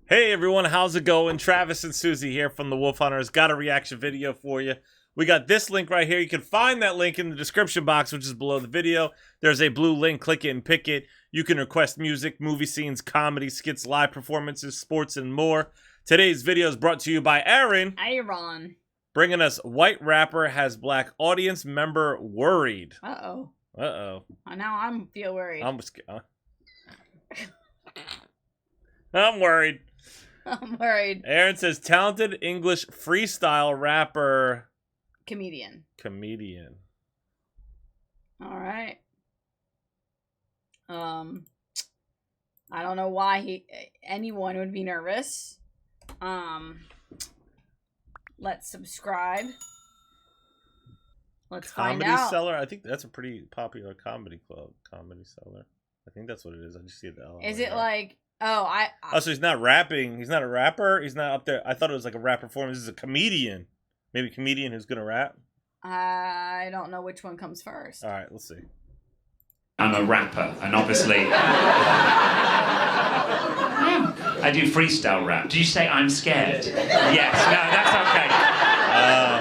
Hey everyone, how's it going? Travis and Susie here from the Wolf Hunters. Got a reaction video for you. We got this link right here. You can find that link in the description box, which is below the video. There's a blue link. Click it and pick it. You can request music, movie scenes, comedy, skits, live performances, sports, and more. Today's video is brought to you by Aaron. Bringing us White Rapper Has Black Audience Member Worried. Uh-oh. Uh-oh. Now I feel worried. I'm scared. I'm worried. I'm worried. Aaron says, talented English freestyle rapper. Comedian. All right. I don't know why anyone would be nervous. Let's subscribe. Let's find out. Comedy Cellar? I think that's a pretty popular comedy club. Comedy Cellar. I think that's what it is. I just see the L. Is it like... Oh, Oh, so he's not rapping. He's not a rapper. He's not up there. I thought it was like a rap performance. This is a comedian. Maybe a comedian who's gonna rap. I don't know which one comes first. All right, let's see. I'm a rapper, and obviously I do freestyle rap. Did you say I'm scared? Yes. No, that's okay.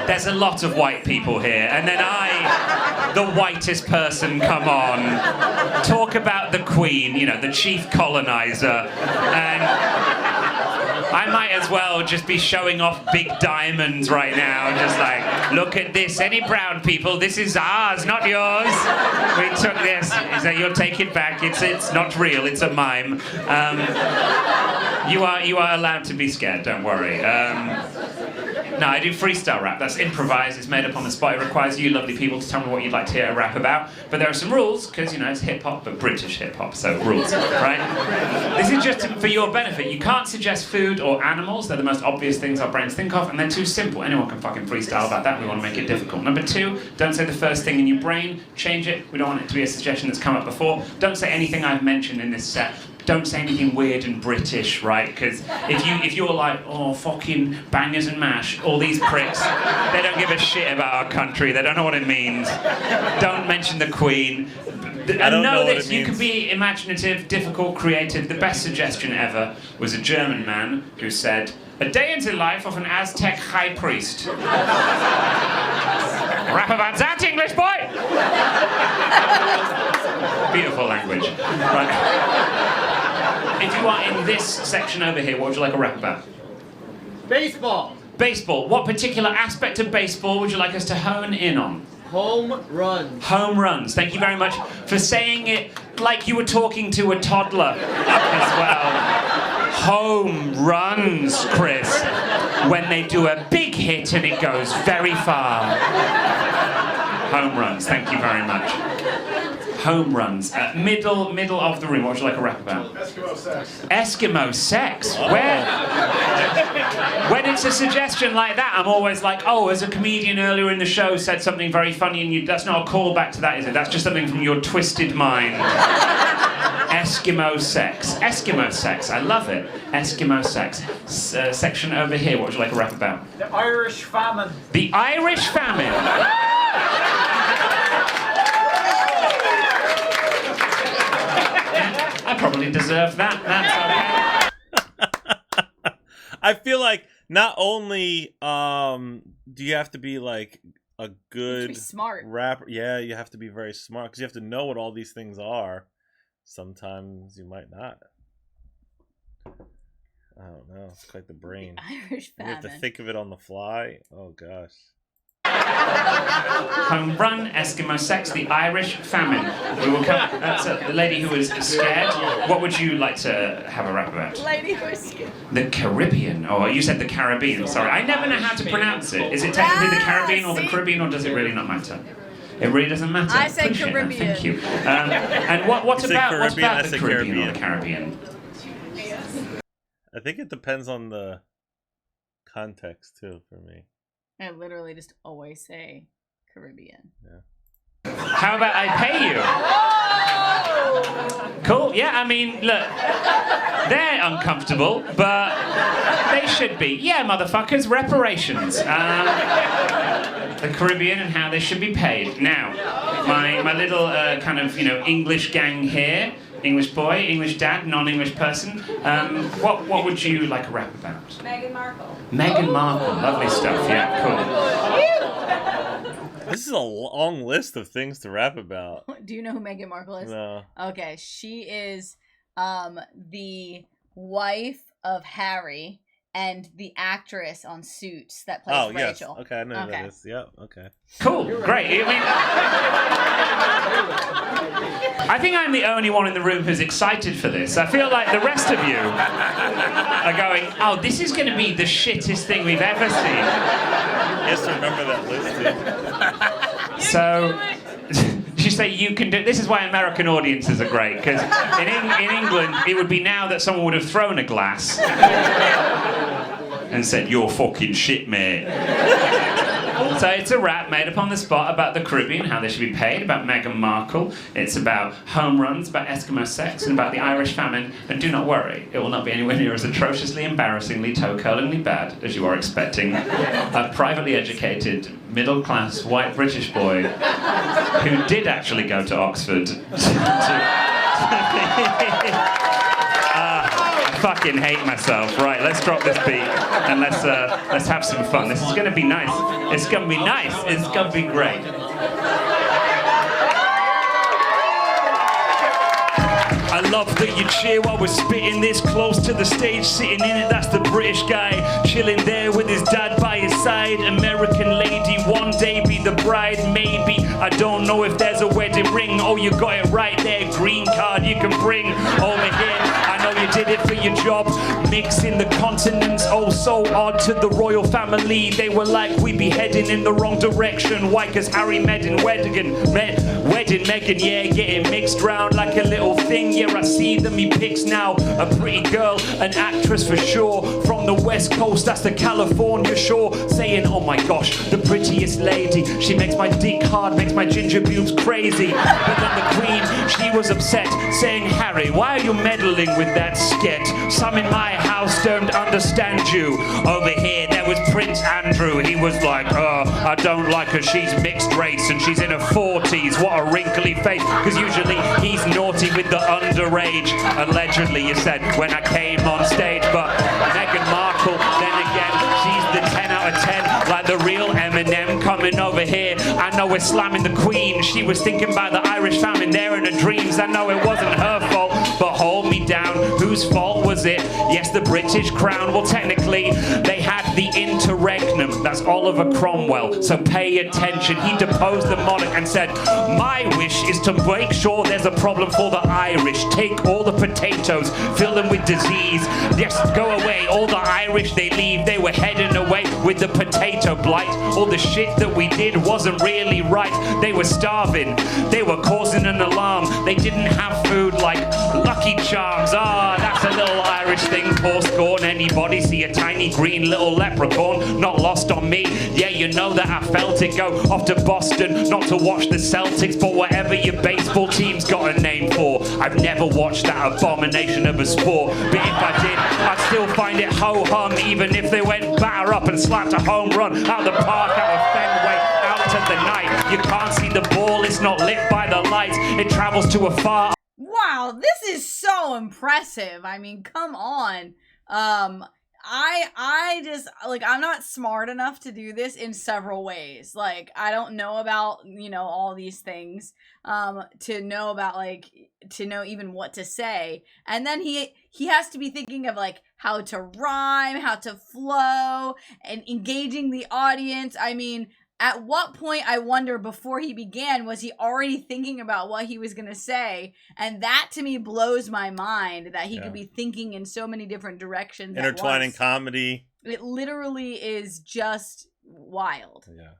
There's a lot of white people here, and then I, the whitest person, come on, talk about the Queen, you know, the chief colonizer, and I might as well just be showing off big diamonds right now, just like, look at this, any brown people, this is ours, not yours. We took this, so you'll take it back, it's not real, it's a mime. You are allowed to be scared, don't worry. No, I do freestyle rap. That's improvised. It's made up on the spot. It requires you lovely people to tell me what you'd like to hear a rap about. But there are some rules, because, you know, it's hip-hop, but British hip-hop, so rules, right? This is just for your benefit. You can't suggest food or animals. They're the most obvious things our brains think of, and they're too simple. Anyone can fucking freestyle about that. We want to make it difficult. Number two, don't say the first thing in your brain. Change it. We don't want it to be a suggestion that's come up before. Don't say anything I've mentioned in this set. Don't say anything weird and British, right? Because if you're like, oh, fucking bangers and mash, all these pricks, they don't give a shit about our country. They don't know what it means. Don't mention the Queen. And know this, you can be imaginative, difficult, creative. The best suggestion ever was a German man who said, a day in the life of an Aztec high priest. Rap about that, English boy! Beautiful language. Right. If you are in this section over here, what would you like a rap about? Baseball. Baseball. What particular aspect of baseball would you like us to hone in on? Home runs. Home runs. Thank you very much for saying it like you were talking to a toddler as well. Home runs, Chris. When they do a big hit and it goes very far. Home runs. Thank you very much. Home runs. Middle of the room. What would you like a rap about? Eskimo sex. Eskimo sex? Oh. Where? When it's a suggestion like that, I'm always like, oh, as a comedian earlier in the show said something very funny, and that's not a callback to that, is it? That's just something from your twisted mind. Eskimo sex. Eskimo sex. I love it. Eskimo sex. Section over here. What would you like a rap about? The Irish famine. The Irish famine. I probably deserve that. That's okay. I feel like not only do you have to be like a good smart rapper, yeah, you have to be very smart because you have to know what all these things are. Sometimes you might not. I don't know. It's quite the brain. The Irish famine. You have to think of it on the fly. Oh gosh. Home run, Eskimo sex, the Irish famine. We will come. That's the lady who was scared. What would you like to have a rap about? Lady who was scared. The Caribbean. Oh, you said the Caribbean. Sorry, I never know how to pronounce it. Is it technically the Caribbean or the Caribbean, or does it really not matter? It really doesn't matter. I say Appreciate Caribbean. That. Thank you. And what about the Caribbean or the Caribbean? I think it depends on the context too for me. I literally just always say Caribbean. Yeah. How about I pay you? Cool. Yeah, I mean, look, they're uncomfortable, but they should be. Yeah, motherfuckers, reparations. The Caribbean and how they should be paid. Now, my little kind of, you know, English gang here English boy, English dad, non-English person. What would you like a rap about? Meghan Markle. Meghan Markle, lovely stuff. Yeah, cool. This is a long list of things to rap about. Do you know who Meghan Markle is? No. Okay, she is the wife of Harry and the actress on Suits that plays Rachel. Yes. Okay, I know who that is. Yep. Okay. Cool. Great. I think I'm the only one in the room who's excited for this. I feel like the rest of you are going, oh, this is going to be the shittest thing we've ever seen. Yes, remember that list, too. So, you say you can do. This is why American audiences are great, because in England, it would be now that someone would have thrown a glass and said, "You're fucking shit, mate." So it's a rap made up on the spot about the Caribbean, how they should be paid, about Meghan Markle. It's about home runs, about Eskimo sex, and about the Irish famine. And do not worry, it will not be anywhere near as atrociously, embarrassingly, toe-curlingly bad as you are expecting. A privately educated, middle-class, white British boy who did actually go to Oxford I fucking hate myself. Right, let's drop this beat and let's have some fun. This is gonna be nice. It's gonna be nice. It's gonna be great. I love that you cheer while we're spitting this close to the stage, sitting in it. That's the British guy, chilling there with his dad by his side. American lady, one day be the bride, maybe. I don't know if there's a wedding ring. Oh, you got it right there. Green card you can bring over here. I know you did it for your job, mixing the continents. Oh, so odd to the royal family. They were like, we'd be heading in the wrong direction. Why? Cause Harry wedding Meghan, yeah, getting mixed round like a little thing. Yeah, I see them, he picks now a pretty girl, an actress for sure, from the West Coast, that's the California shore, saying, oh my gosh, the prettiest lady, she makes my dick hard, makes my ginger boobs crazy. But then the Queen, she was upset, saying, Harry, why are you meddling with that skit? Some in my house don't understand you. Over here, there was Prince Andrew, he was like, I don't like her, she's mixed race and she's in her 40s, what a wrinkly face, because usually he's naughty with the underage, allegedly you said when I came on stage. But Meghan Markle, then again, she's the 10 out of 10, like the real Eminem coming over here. I know we're slamming the Queen, she was thinking about the Irish famine there in her dreams. I know it wasn't her fault, but hold me down, whose fault was it? Yes, the British Crown. Well, technically they had the interregnum, that's Oliver Cromwell, so pay attention. He deposed the monarch and said, my wish is to make sure there's a problem for the Irish. Take all the potatoes, fill them with disease. Yes, go away. All the Irish, they leave. They were heading away with the potato blight. All the shit that we did wasn't really right. They were starving. They were causing an alarm. They didn't have food like Lucky Charms. Ah, that's a little Irish thing. Poor scorn. Anybody see a tiny green little leprechaun? Not lost on me. Yeah, you know that I felt it. Go off to Boston, not to watch the Celtics, but whatever your baseball team's got a name for. I've never watched that abomination of a sport, but if I did, I'd still find it ho-hum, even if they went batter up and slapped a home run out of the park, out of Fenway, out of the night. You can't see the ball, it's not lit by the lights, it travels to a far... Wow, this is so impressive. I mean, come on. I just, like, I'm not smart enough to do this in several ways. Like, I don't know about, you know, all these things, to know about, like, to know even what to say. And then he has to be thinking of, like, how to rhyme, how to flow, and engaging the audience. I mean, at what point, I wonder, before he began, was he already thinking about what he was going to say? And that, to me, blows my mind, that he could be thinking in so many different directions intertwining at once. comedy. It literally is just wild. Yeah.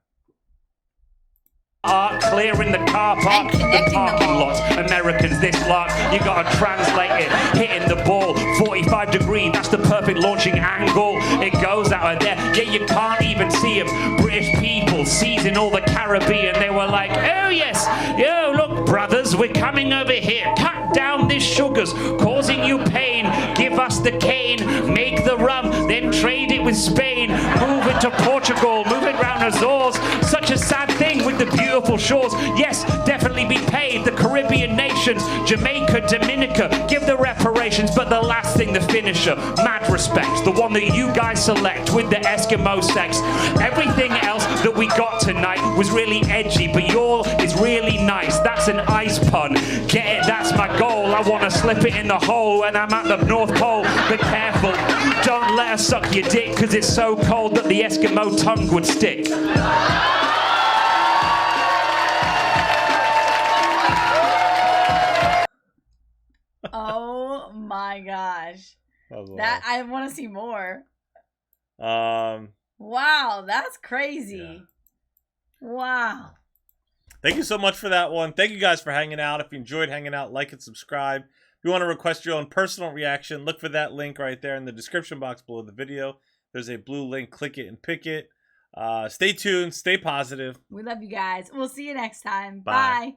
Clearing the car park, the parking lots. Americans, this lark, you gotta translate it. Hitting the ball, 45 degree, that's the perfect launching angle. It goes out of there, yeah, you can't even see him. British people seizing all the Caribbean, they were like, oh yes, yo, look, brothers, we're coming over here. Cut down this sugars, causing you pain. Give us the cane, make the rum, then trade it with Spain. Move it to Portugal, move it round Azores. Such a sad thing with the beautiful shores. Yes, definitely really be paid. The Caribbean nations, Jamaica, Dominica, give the reparations, but the last thing, the finisher, mad respect, the one that you guys select with the Eskimo sex. Everything else that we got tonight was really edgy, but your is really nice. That's an ice pun. Get it? That's my goal. I want to slip it in the hole when I'm at the North Pole. But careful, don't let her suck your dick, because it's so cold that the Eskimo tongue would stick. Oh my gosh. That I want to see more. Wow, that's crazy. Yeah. Wow. Thank you so much for that one. Thank you guys for hanging out. If you enjoyed hanging out, like and subscribe. If you want to request your own personal reaction, look for that link right there in the description box below the video. There's a blue link. Click it and pick it. Stay tuned. Stay positive. We love you guys. We'll see you next time. Bye. Bye.